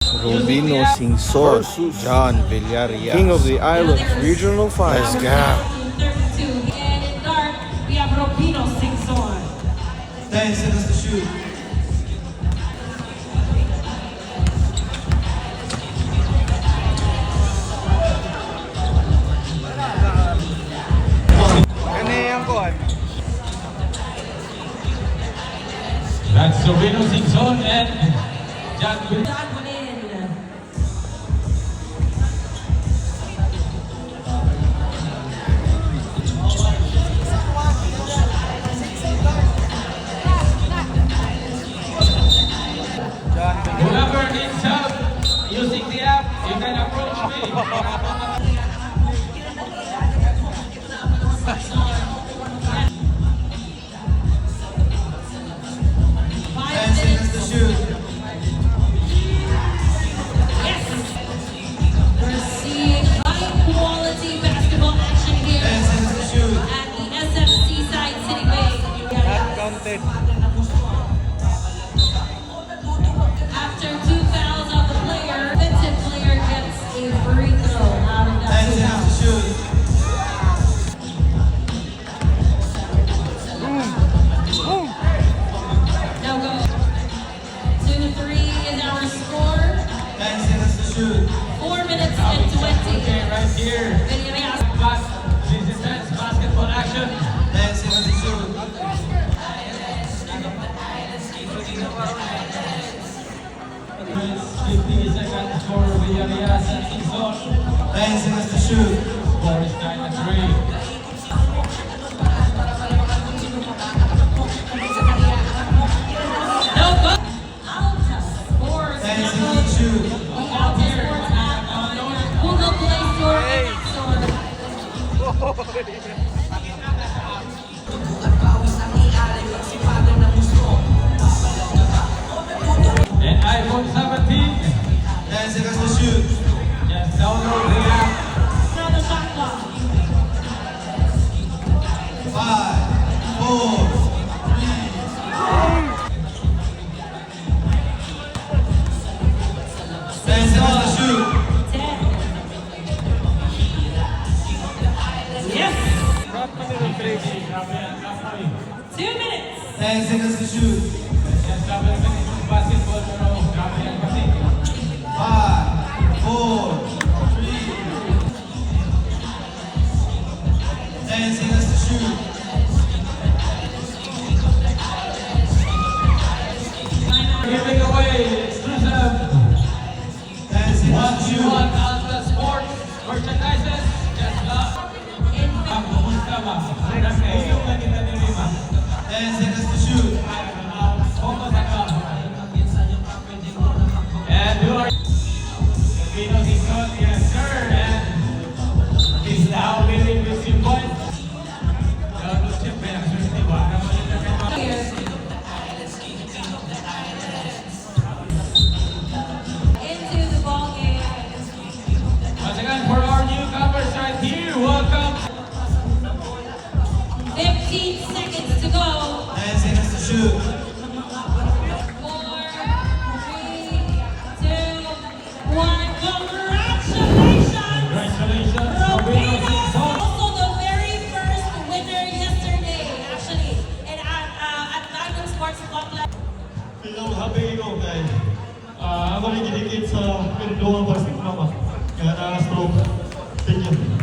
Rubino Singsor, John Villarreal, King of the Islands, Regional Finals. Let's go. 32. And in dark, we have Rubino Singsor. 10 seconds to shoot. That's Rubino Singsor and John Villarreal. Whoever needs help using the app, you can approach me. 10 seconds to shoot. Yes! We're seeing high-quality basketball action here 10 seconds to shoot. at the SFC side City Bay. Counted. After 2 fouls on the player, the defensive player gets a free throw out of 10 that 2 seconds to fouls. shoot. Now go. 2-3 is our score. 10 seconds to shoot. 4 minutes and 20. Okay, right here. Benjamin has This is men's basketball action. 10 seconds to shoot. It's 15 seconds for Villarreal and Singsor. 10 seconds to shoot. Score is 9-3. no good. Alta scores. 10 seconds to shoot. The Alta scores app on Google Play Store and App Store. And iPhone 17. 10 seconds to shoot. Just download the app. Another shot clock. 5, 4, 3. 10 seconds to shoot. 10. Yes. 2 minutes. 10 seconds to shoot. Just double minutes of basketball, pero grabe yan kasi. 5, 4, 3. 10 seconds to shoot. Giving away exclusive 10 seconds to shoot. 1-1 Alta Sports merchandises. Just In kumusta ba? Nagkahiyong na kita ni Rima. 10 seconds to shoot. Focus ako. And you are Rubino Singsor, yes sir. And he's now leading with 2 points. Pero siyempre, nagsustiwa naman yung nakita. here. Into the ball game. Once again, for our newcomers right here, welcome. 15 seconds to go. 10 seconds to shoot. 4, 3, 2, 1. Congratulations! Congratulations, Rubino Rubino! Singsor. Also the very first winner yesterday, actually, at Diamond Sports Club. Bilang happy ko kay ako rin ginikit sa pinulungan basketball kaya na-stroke